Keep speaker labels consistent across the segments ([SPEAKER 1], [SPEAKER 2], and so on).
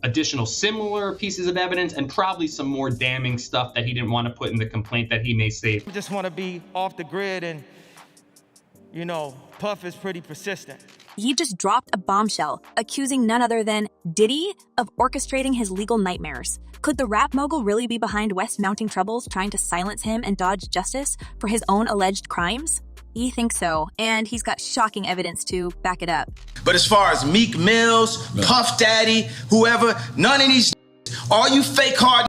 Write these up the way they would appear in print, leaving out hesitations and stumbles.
[SPEAKER 1] additional similar pieces of evidence, and probably some more damning stuff that he didn't want to put in the complaint that he may save.
[SPEAKER 2] I just want to be off the grid, and, Puff is pretty persistent.
[SPEAKER 3] He just dropped a bombshell, accusing none other than Diddy of orchestrating his legal nightmares. Could the rap mogul really be behind West's mounting troubles, trying to silence him and dodge justice for his own alleged crimes? He thinks so, and he's got shocking evidence to back it up.
[SPEAKER 4] But as far as Meek Mills, Puff Daddy, whoever, none of these, all you fake hard,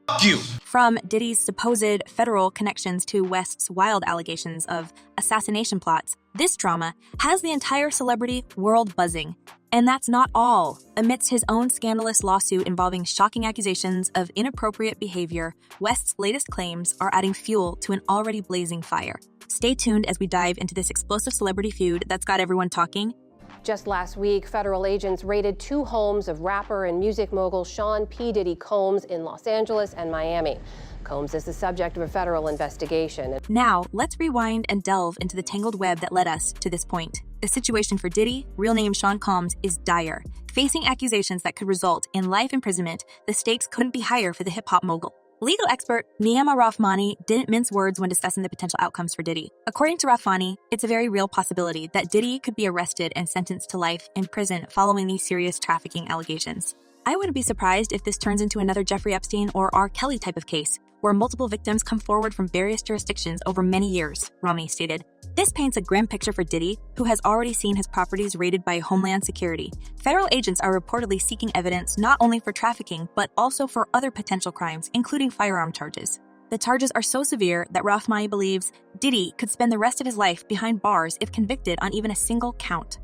[SPEAKER 4] fuck you.
[SPEAKER 3] From Diddy's supposed federal connections to West's wild allegations of assassination plots, this drama has the entire celebrity world buzzing. And that's not all. Amidst his own scandalous lawsuit involving shocking accusations of inappropriate behavior, West's latest claims are adding fuel to an already blazing fire. Stay tuned as we dive into this explosive celebrity feud that's got everyone talking.
[SPEAKER 5] Just last week, federal agents raided 2 homes of rapper and music mogul Sean P. Diddy Combs in Los Angeles and Miami. Combs is the subject of a federal investigation.
[SPEAKER 3] Now, let's rewind and delve into the tangled web that led us to this point. The situation for Diddy, real name Sean Combs, is dire. Facing accusations that could result in life imprisonment, the stakes couldn't be higher for the hip-hop mogul. Legal expert Niamh Rahmani didn't mince words when discussing the potential outcomes for Diddy. According to Rahmani, it's a very real possibility that Diddy could be arrested and sentenced to life in prison following these serious trafficking allegations. I wouldn't be surprised if this turns into another Jeffrey Epstein or R. Kelly type of case, where multiple victims come forward from various jurisdictions over many years, Rahmani stated. This paints a grim picture for Diddy, who has already seen his properties raided by Homeland Security. Federal agents are reportedly seeking evidence not only for trafficking, but also for other potential crimes, including firearm charges. The charges are so severe that Rahmani believes Diddy could spend the rest of his life behind bars if convicted on even a single count.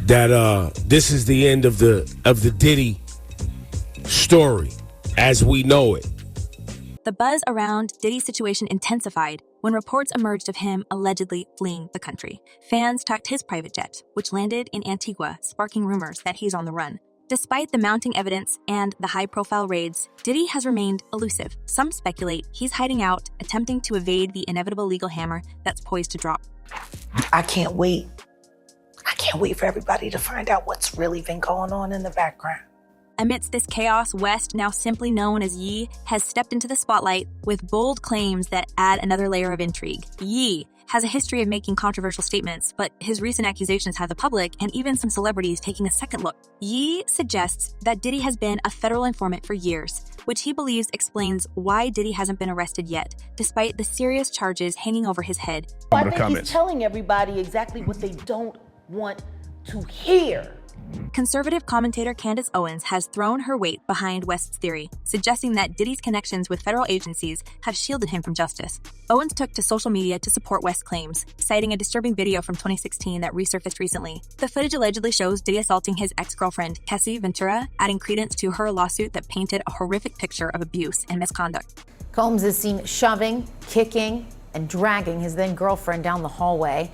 [SPEAKER 6] That this is the end of the Diddy story as we know it.
[SPEAKER 3] The buzz around Diddy's situation intensified when reports emerged of him allegedly fleeing the country. Fans tracked his private jet, which landed in Antigua, sparking rumors that he's on the run. Despite the mounting evidence and the high-profile raids, Diddy has remained elusive. Some speculate he's hiding out, attempting to evade the inevitable legal hammer that's poised to drop.
[SPEAKER 7] I can't wait. I can't wait for everybody to find out what's really been going on in the background.
[SPEAKER 3] Amidst this chaos, West, now simply known as Ye, has stepped into the spotlight with bold claims that add another layer of intrigue. Ye has a history of making controversial statements, but his recent accusations have the public and even some celebrities taking a second look. Ye suggests that Diddy has been a federal informant for years, which he believes explains why Diddy hasn't been arrested yet, despite the serious charges hanging over his head.
[SPEAKER 7] I think he's telling everybody exactly what they don't want to hear.
[SPEAKER 3] Conservative commentator Candace Owens has thrown her weight behind West's theory, suggesting that Diddy's connections with federal agencies have shielded him from justice. Owens took to social media to support West's claims, citing a disturbing video from 2016 that resurfaced recently. The footage allegedly shows Diddy assaulting his ex-girlfriend, Kessie Ventura, adding credence to her lawsuit that painted a horrific picture of abuse and misconduct.
[SPEAKER 8] Combs is seen shoving, kicking, and dragging his then-girlfriend down the hallway.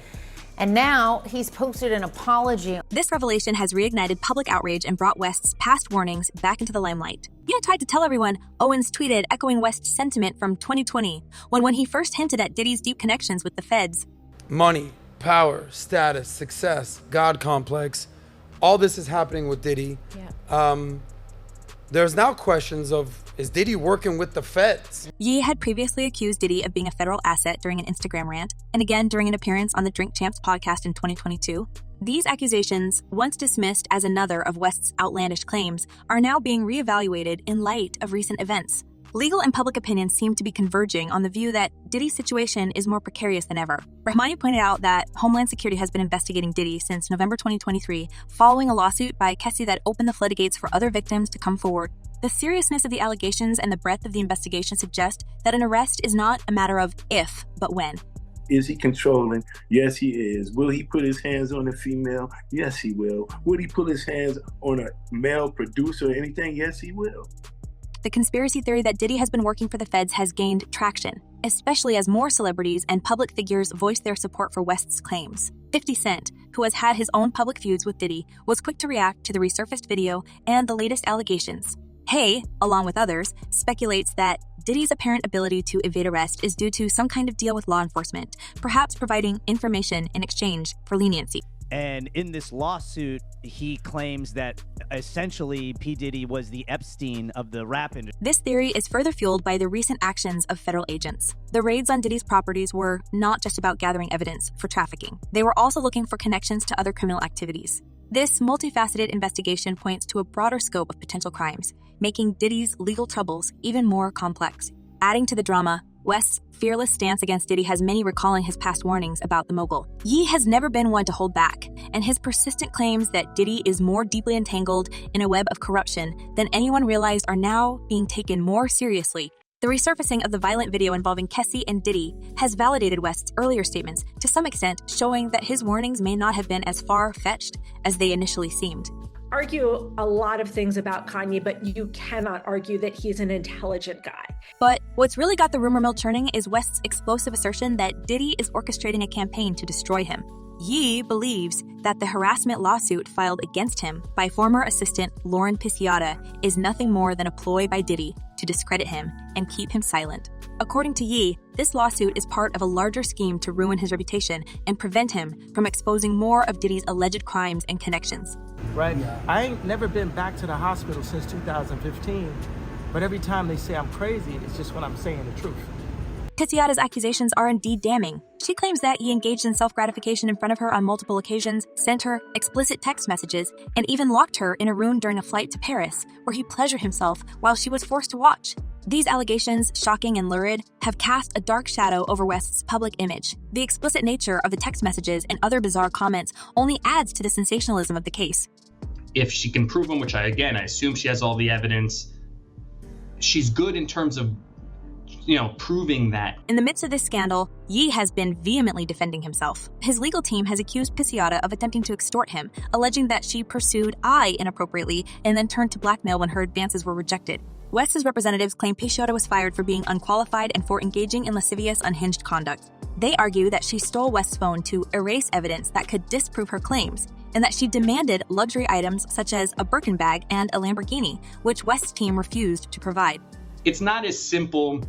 [SPEAKER 8] And now he's posted an apology.
[SPEAKER 3] This revelation has reignited public outrage and brought West's past warnings back into the limelight. He had tried to tell everyone, Owens tweeted, echoing West's sentiment from 2020, when he first hinted at Diddy's deep connections with the feds.
[SPEAKER 2] Money, power, status, success, God complex, all this is happening with Diddy.
[SPEAKER 8] Yeah.
[SPEAKER 2] There's now questions of, is Diddy working with the feds?
[SPEAKER 3] Ye had previously accused Diddy of being a federal asset during an Instagram rant, and again during an appearance on the Drink Champs podcast in 2022. These accusations, once dismissed as another of West's outlandish claims, are now being reevaluated in light of recent events. Legal and public opinion seem to be converging on the view that Diddy's situation is more precarious than ever. Rahmani pointed out that Homeland Security has been investigating Diddy since November 2023, following a lawsuit by Kessie that opened the floodgates for other victims to come forward. The seriousness of the allegations and the breadth of the investigation suggest that an arrest is not a matter of if, but when.
[SPEAKER 9] Is he controlling? Yes, he is. Will he put his hands on a female? Yes, he will. Would he put his hands on a male producer or anything? Yes, he will.
[SPEAKER 3] The conspiracy theory that Diddy has been working for the feds has gained traction, especially as more celebrities and public figures voice their support for West's claims. 50 Cent, who has had his own public feuds with Diddy, was quick to react to the resurfaced video and the latest allegations. Hay, along with others, speculates that Diddy's apparent ability to evade arrest is due to some kind of deal with law enforcement, perhaps providing information in exchange for leniency.
[SPEAKER 10] And in this lawsuit, he claims that essentially P. Diddy was the Epstein of the rap industry.
[SPEAKER 3] This theory is further fueled by the recent actions of federal agents. The raids on Diddy's properties were not just about gathering evidence for trafficking. They were also looking for connections to other criminal activities. This multifaceted investigation points to a broader scope of potential crimes, making Diddy's legal troubles even more complex. Adding to the drama, West's fearless stance against Diddy has many recalling his past warnings about the mogul. Ye has never been one to hold back, and his persistent claims that Diddy is more deeply entangled in a web of corruption than anyone realized are now being taken more seriously. The resurfacing of the violent video involving Kessie and Diddy has validated West's earlier statements to some extent, showing that his warnings may not have been as far-fetched as they initially seemed.
[SPEAKER 11] Argue a lot of things about Kanye, but you cannot argue that he's an intelligent guy.
[SPEAKER 3] But what's really got the rumor mill churning is West's explosive assertion that Diddy is orchestrating a campaign to destroy him. Ye believes that the harassment lawsuit filed against him by former assistant Lauren Pisciata is nothing more than a ploy by Diddy to discredit him and keep him silent. According to Ye, this lawsuit is part of a larger scheme to ruin his reputation and prevent him from exposing more of Diddy's alleged crimes and connections.
[SPEAKER 12] Right? I ain't never been back to the hospital since 2015, but every time they say I'm crazy, it's just when I'm saying the truth.
[SPEAKER 3] Pisciata's accusations are indeed damning. She claims that he engaged in self-gratification in front of her on multiple occasions, sent her explicit text messages, and even locked her in a room during a flight to Paris, where he pleasured himself while she was forced to watch. These allegations, shocking and lurid, have cast a dark shadow over West's public image. The explicit nature of the text messages and other bizarre comments only adds to the sensationalism of the case.
[SPEAKER 1] If she can prove them, which I assume she has all the evidence, she's good in terms of proving that.
[SPEAKER 3] In the midst of this scandal, Ye has been vehemently defending himself. His legal team has accused Pisciata of attempting to extort him, alleging that she pursued I inappropriately and then turned to blackmail when her advances were rejected. West's representatives claim Pisciata was fired for being unqualified and for engaging in lascivious, unhinged conduct. They argue that she stole West's phone to erase evidence that could disprove her claims, and that she demanded luxury items such as a Birkin bag and a Lamborghini, which West's team refused to provide.
[SPEAKER 1] It's not as simple,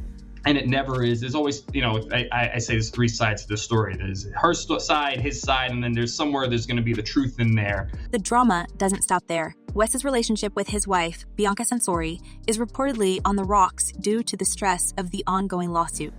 [SPEAKER 1] and it never is. There's always, I say there's three sides to the story. There's her side, his side, and then there's going to be the truth in there.
[SPEAKER 3] The drama doesn't stop there. West's relationship with his wife, Bianca Censori, is reportedly on the rocks due to the stress of the ongoing lawsuit.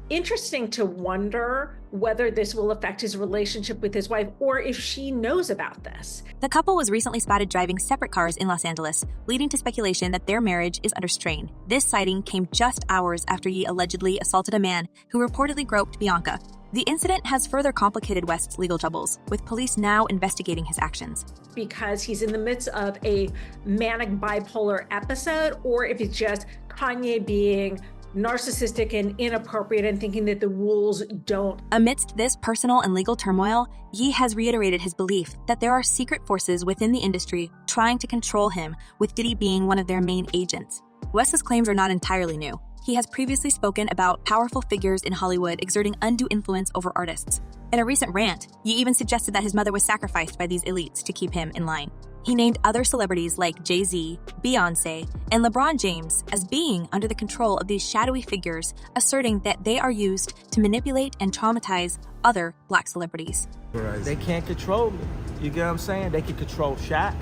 [SPEAKER 11] Interesting to wonder whether this will affect his relationship with his wife or if she knows about this.
[SPEAKER 3] The couple was recently spotted driving separate cars in Los Angeles, leading to speculation that their marriage is under strain. This sighting came just hours after Ye allegedly assaulted a man who reportedly groped Bianca. The incident has further complicated West's legal troubles, with police now investigating his actions.
[SPEAKER 11] Because he's in the midst of a manic bipolar episode, or if it's just Kanye being narcissistic and inappropriate and thinking that the rules don't.
[SPEAKER 3] Amidst this personal and legal turmoil, Ye has reiterated his belief that there are secret forces within the industry trying to control him, with Diddy being one of their main agents. West's claims are not entirely new. He has previously spoken about powerful figures in Hollywood exerting undue influence over artists. In a recent rant, Ye even suggested that his mother was sacrificed by these elites to keep him in line. He named other celebrities like Jay-Z, Beyonce, and LeBron James as being under the control of these shadowy figures, asserting that they are used to manipulate and traumatize other Black celebrities.
[SPEAKER 12] They can't control me. You get what I'm saying? They can control Shaq.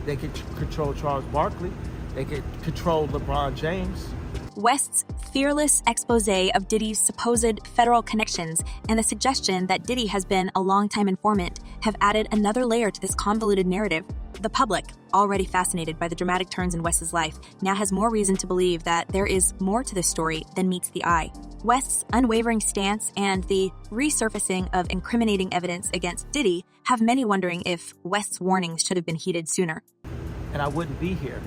[SPEAKER 12] They can control Charles Barkley. They can control LeBron James.
[SPEAKER 3] West's fearless expose of Diddy's supposed federal connections and the suggestion that Diddy has been a longtime informant have added another layer to this convoluted narrative. The public, already fascinated by the dramatic turns in West's life, now has more reason to believe that there is more to this story than meets the eye. West's unwavering stance and the resurfacing of incriminating evidence against Diddy have many wondering if West's warnings should have been heeded sooner.
[SPEAKER 12] And I wouldn't be here.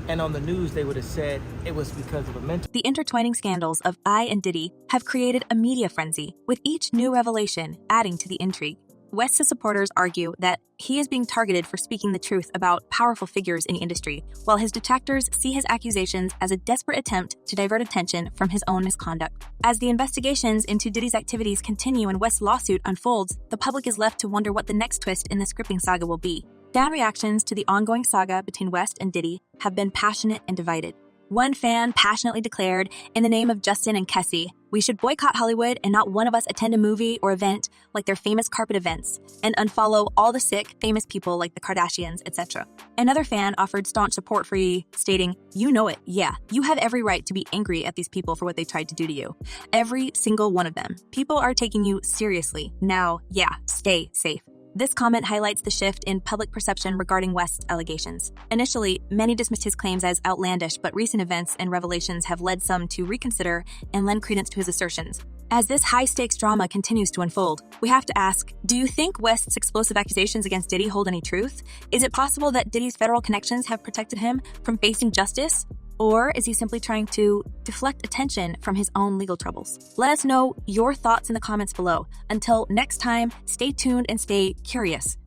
[SPEAKER 12] And on the news, they would have said it was because of a mental.
[SPEAKER 3] The intertwining scandals of I and Diddy have created a media frenzy, with each new revelation adding to the intrigue. West's supporters argue that he is being targeted for speaking the truth about powerful figures in the industry, while his detractors see his accusations as a desperate attempt to divert attention from his own misconduct. As the investigations into Diddy's activities continue and West's lawsuit unfolds, the public is left to wonder what the next twist in the scripting saga will be. Fan reactions to the ongoing saga between West and Diddy have been passionate and divided. One fan passionately declared, in the name of Justin and Kessie, We should boycott Hollywood and not one of us attend a movie or event like their famous carpet events, and unfollow all the sick, famous people like the Kardashians, etc. Another fan offered staunch support for Ye, stating, "You know it, yeah. You have every right to be angry at these people for what they tried to do to you. Every single one of them. People are taking you seriously. Now, yeah, stay safe." This comment highlights the shift in public perception regarding West's allegations. Initially, many dismissed his claims as outlandish, but recent events and revelations have led some to reconsider and lend credence to his assertions. As this high-stakes drama continues to unfold, we have to ask, do you think West's explosive accusations against Diddy hold any truth? Is it possible that Diddy's federal connections have protected him from facing justice? Or is he simply trying to deflect attention from his own legal troubles? Let us know your thoughts in the comments below. Until next time, stay tuned and stay curious.